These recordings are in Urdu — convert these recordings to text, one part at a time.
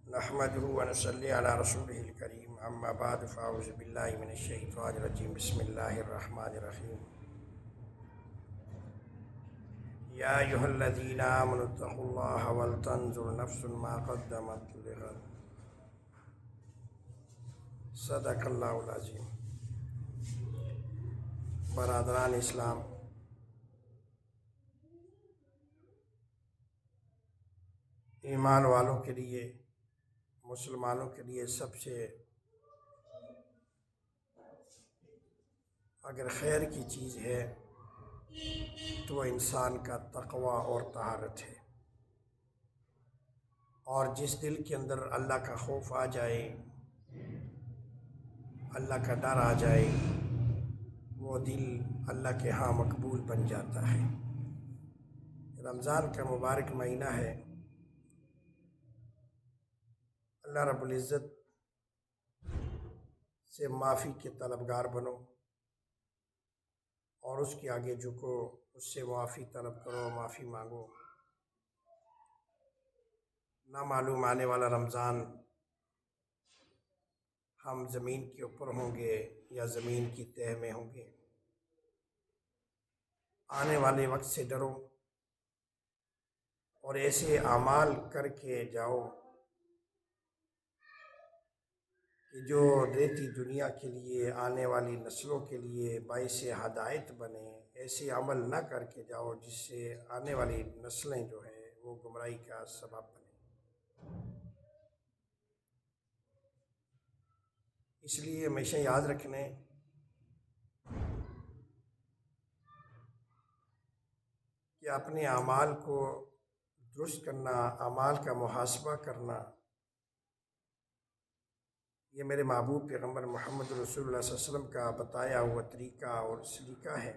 نحمده ونصلي على رسوله الكريم اما بعد فاعوذ بالله من الشيطان الرجيم بسم الله الرحمن الرحيم يا أيها الذين آمنوا اتقوا الله ولتنظر نفس ما قدمت لغد صدق اللہ العظیم۔ برادران اسلام، ایمان والوں کے لیے، مسلمانوں کے لیے سب سے اگر خیر کی چیز ہے تو وہ انسان کا تقوی اور طہارت ہے، اور جس دل کے اندر اللہ کا خوف آ جائے، اللہ کا ڈر آ جائے، وہ دل اللہ کے ہاں مقبول بن جاتا ہے۔ رمضان کا مبارک مہینہ ہے، اللہ رب العزت سے معافی کے طلبگار بنو اور اس کے آگے جھکو، اس سے معافی طلب کرو، معافی مانگو۔ نہ معلوم آنے والا رمضان ہم زمین کے اوپر ہوں گے یا زمین کی تہہ میں ہوں گے۔ آنے والے وقت سے ڈرو اور ایسے اعمال کر کے جاؤ کہ جو ریتی دنیا کے لیے، آنے والی نسلوں کے لیے باعث ہدایت بنے۔ ایسے عمل نہ کر کے جاؤ جس سے آنے والی نسلیں جو ہیں وہ گمراہی کا سبب بنے۔ اس لیے ہمیشہ یاد رکھنے کہ اپنے اعمال کو درست کرنا، اعمال کا محاسبہ کرنا، یہ میرے محبوب پیغمبر محمد رسول اللہ صلی اللہ علیہ وسلم کا بتایا ہوا طریقہ اور سلیقہ ہے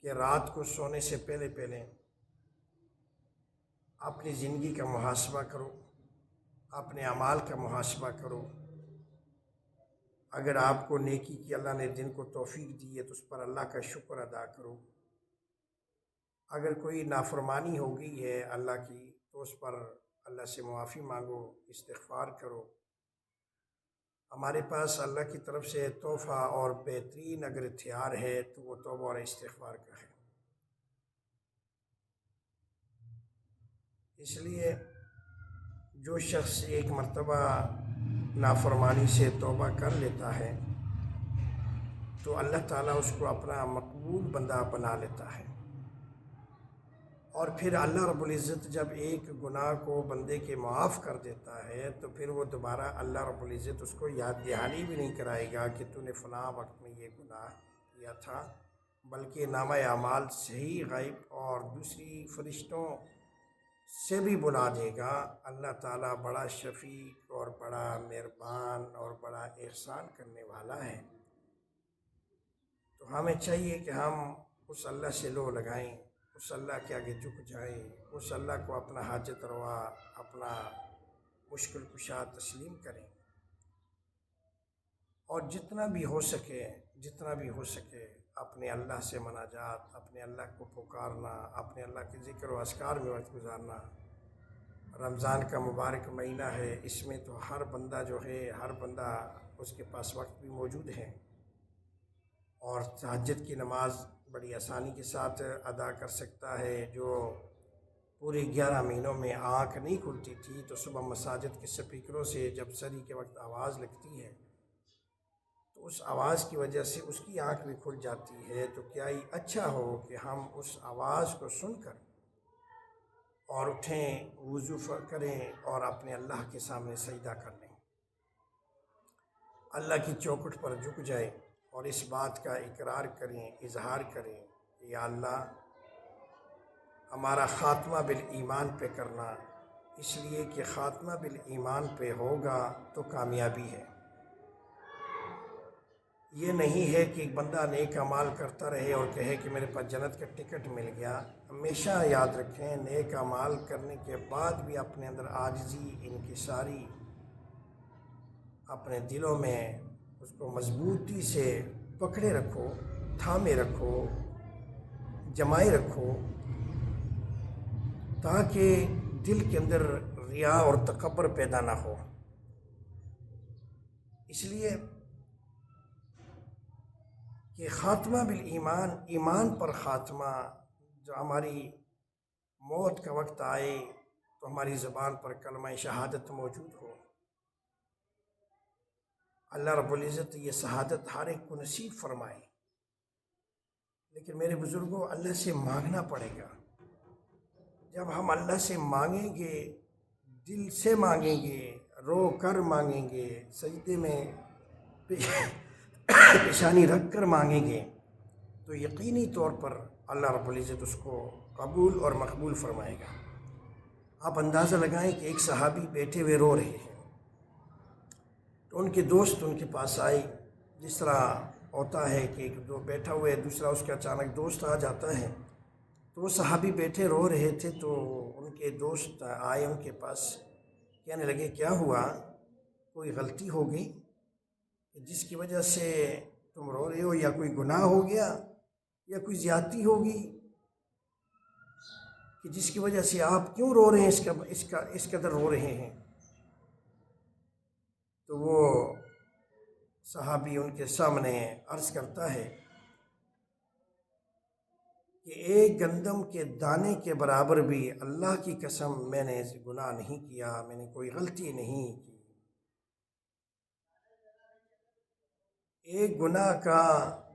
کہ رات کو سونے سے پہلے اپنی زندگی کا محاسبہ کرو، اپنے اعمال کا محاسبہ کرو۔ اگر آپ کو نیکی کی اللہ نے دن کو توفیق دی ہے تو اس پر اللہ کا شکر ادا کرو۔ اگر کوئی نافرمانی ہو گئی ہے اللہ کی تو اس پر اللہ سے معافی مانگو، استغفار کرو۔ ہمارے پاس اللہ کی طرف سے تحفہ اور بہترین اگر ہتھیار ہے تو وہ توبہ اور استغفار کا ہے۔ اس لیے جو شخص ایک مرتبہ نافرمانی سے توبہ کر لیتا ہے تو اللہ تعالیٰ اس کو اپنا مقبول بندہ بنا لیتا ہے، اور پھر اللہ رب العزت جب ایک گناہ کو بندے کے معاف کر دیتا ہے تو پھر وہ دوبارہ اللہ رب العزت اس کو یاد دہانی بھی نہیں کرائے گا کہ تو نے فلاں وقت میں یہ گناہ کیا تھا، بلکہ نامہ اعمال صحیح غائب اور دوسری فرشتوں سے بھی بلا دے گا۔ اللہ تعالیٰ بڑا شفیق اور بڑا مہربان اور بڑا احسان کرنے والا ہے۔ تو ہمیں چاہیے کہ ہم اس اللہ سے لو لگائیں، اس اللہ کے آگے جھک جائیں، اس اللہ کو اپنا حاجت روا، اپنا مشکل کشا تسلیم کریں، اور جتنا بھی ہو سکے اپنے اللہ سے مناجات، اپنے اللہ کو پکارنا، اپنے اللہ کے ذکر و اذکار میں وقت گزارنا۔ رمضان کا مبارک مہینہ ہے، اس میں تو ہر بندہ اس کے پاس وقت بھی موجود ہے، اور تہجد کی نماز بڑی آسانی کے ساتھ ادا کر سکتا ہے۔ جو پورے 11 مہینوں میں آنکھ نہیں کھلتی تھی تو صبح مساجد کے سپیکروں سے جب سحری کے وقت آواز لگتی ہے تو اس آواز کی وجہ سے اس کی آنکھ بھی کھل جاتی ہے۔ تو کیا ہی اچھا ہو کہ ہم اس آواز کو سن کر اور اٹھیں، وضو کریں اور اپنے اللہ کے سامنے سجدہ کر لیں، اللہ کی چوکھٹ پر جھک جائیں اور اس بات کا اقرار کریں، اظہار کریں کہ یا اللہ ہمارا خاتمہ بالایمان پہ کرنا، اس لیے کہ خاتمہ بالایمان پہ ہوگا تو کامیابی ہے۔ یہ نہیں ہے کہ ایک بندہ نیک اعمال کرتا رہے اور کہے کہ میرے پاس جنت کا ٹکٹ مل گیا۔ ہمیشہ یاد رکھیں، نیک اعمال کرنے کے بعد بھی اپنے اندر عاجزی، انکساری اپنے دلوں میں اس کو مضبوطی سے پکڑے رکھو، تھامے رکھو، جمائے رکھو، تاکہ دل کے اندر ریا اور تکبر پیدا نہ ہو۔ اس لیے کہ خاتمہ بالایمان، ایمان پر خاتمہ، جو ہماری موت کا وقت آئے تو ہماری زبان پر کلمہ شہادت موجود ہو۔ اللہ رب العزت یہ شہادت ہر ایک کو نصیب فرمائے، لیکن میرے بزرگوں اللہ سے مانگنا پڑے گا۔ جب ہم اللہ سے مانگیں گے، دل سے مانگیں گے، رو کر مانگیں گے، سجدے میں پیشانی رکھ کر مانگیں گے، تو یقینی طور پر اللہ رب العزت اس کو قبول اور مقبول فرمائے گا۔ آپ اندازہ لگائیں کہ ایک صحابی بیٹھے ہوئے رو رہے ہیں، تو ان کے دوست ان کے پاس آئے۔ جس طرح ہوتا ہے کہ ایک دو بیٹھا ہوا ہے، دوسرا اس کا اچانک دوست آ جاتا ہے، تو وہ صحابی بیٹھے رو رہے تھے، تو ان کے دوست آئے ان کے پاس، کہنے لگے کیا ہوا، کوئی غلطی ہو گئی جس کی وجہ سے تم رو رہے ہو، یا کوئی گناہ ہو گیا، یا کوئی زیادتی ہوگی کہ جس کی وجہ سے آپ کیوں رو رہے ہیں، اس قدر رو رہے ہیں؟ تو وہ صحابی ان کے سامنے عرض کرتا ہے کہ ایک گندم کے دانے کے برابر بھی اللہ کی قسم میں نے گناہ نہیں کیا، میں نے کوئی غلطی نہیں کی۔ ایک گناہ کا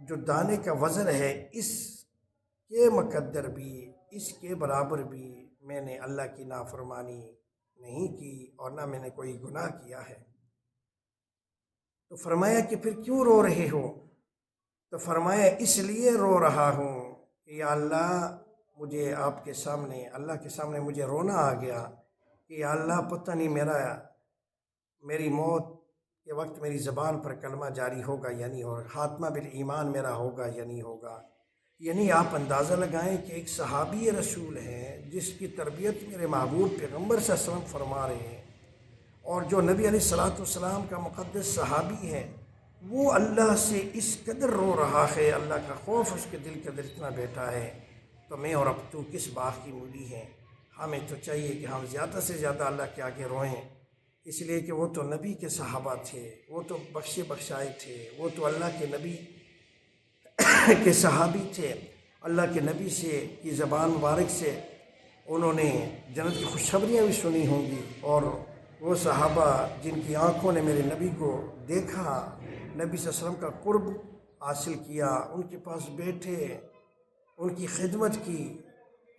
جو دانے کا وزن ہے، اس کے مقدر بھی، اس کے برابر بھی میں نے اللہ کی نافرمانی نہیں کی، اور نہ میں نے کوئی گناہ کیا ہے۔ تو فرمایا کہ پھر کیوں رو رہے ہو؟ تو فرمایا اس لیے رو رہا ہوں کہ یا اللہ، مجھے آپ کے سامنے، اللہ کے سامنے مجھے رونا آ گیا کہ یا اللہ پتہ نہیں میری موت کے وقت میری زبان پر کلمہ جاری ہوگا یا نہیں ہوگا، خاتمہ بالایمان میرا ہوگا یا نہیں ہوگا۔ یعنی آپ اندازہ لگائیں کہ ایک صحابی رسول ہیں جس کی تربیت میرے محبوب پیغمبر صلی اللہ علیہ وسلم فرما رہے ہیں، اور جو نبی علیہ الصلوۃ والسلام کا مقدس صحابی ہے، وہ اللہ سے اس قدر رو رہا ہے، اللہ کا خوف اس کے دل کے اندر اتنا بیٹھا ہے، تو میں اور اب تو کس باغ کی مولی ہے؟ ہمیں تو چاہیے کہ ہم زیادہ سے زیادہ اللہ کے آگے روئیں، اس لیے کہ وہ تو نبی کے صحابہ تھے، وہ تو بخشے بخشائے تھے، وہ تو اللہ کے نبی کے صحابی تھے۔ اللہ کے نبی سے کی زبان مبارک سے انہوں نے جنت کی خوشخبریاں بھی سنی ہوں گی، اور وہ صحابہ جن کی آنکھوں نے میرے نبی کو دیکھا، نبی صلی اللہ علیہ وسلم کا قرب حاصل کیا، ان کے پاس بیٹھے، ان کی خدمت کی،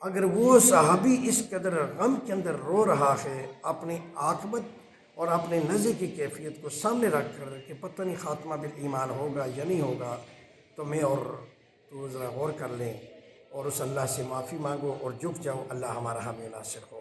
اگر وہ صحابی اس قدر غم کے اندر رو رہا ہے اپنی عاقبت اور اپنے نزع کی کیفیت کو سامنے رکھ کر کہ پتہ نہیں خاتمہ بالایمان ہوگا یا نہیں ہوگا، تو میں اور تو ذرا غور کر لیں اور اس اللہ سے معافی مانگو اور جھک جاؤ۔ اللہ ہمارا حامی ناصر ہو۔